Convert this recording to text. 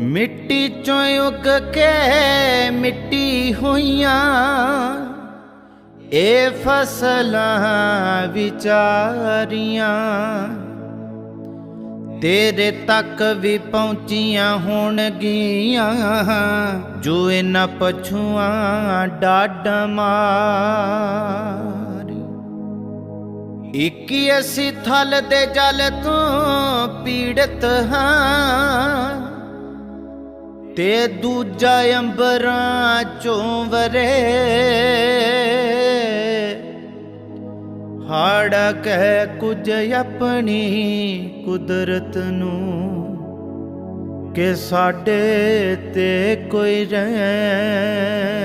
मिट्टी चों उग के मिट्टी होइयां ए फसलां विचारियां तेरे तक भी पहुँचियां होणगियां जो इन्हां पछुआं डाड मार। इक्की असी थल दे जल तो पीड़ित हाँ ते दूजा अंबरां चों वरे हाड़ा कह कुछ अपनी कुदरत नूं कि साडे ते कोई रहम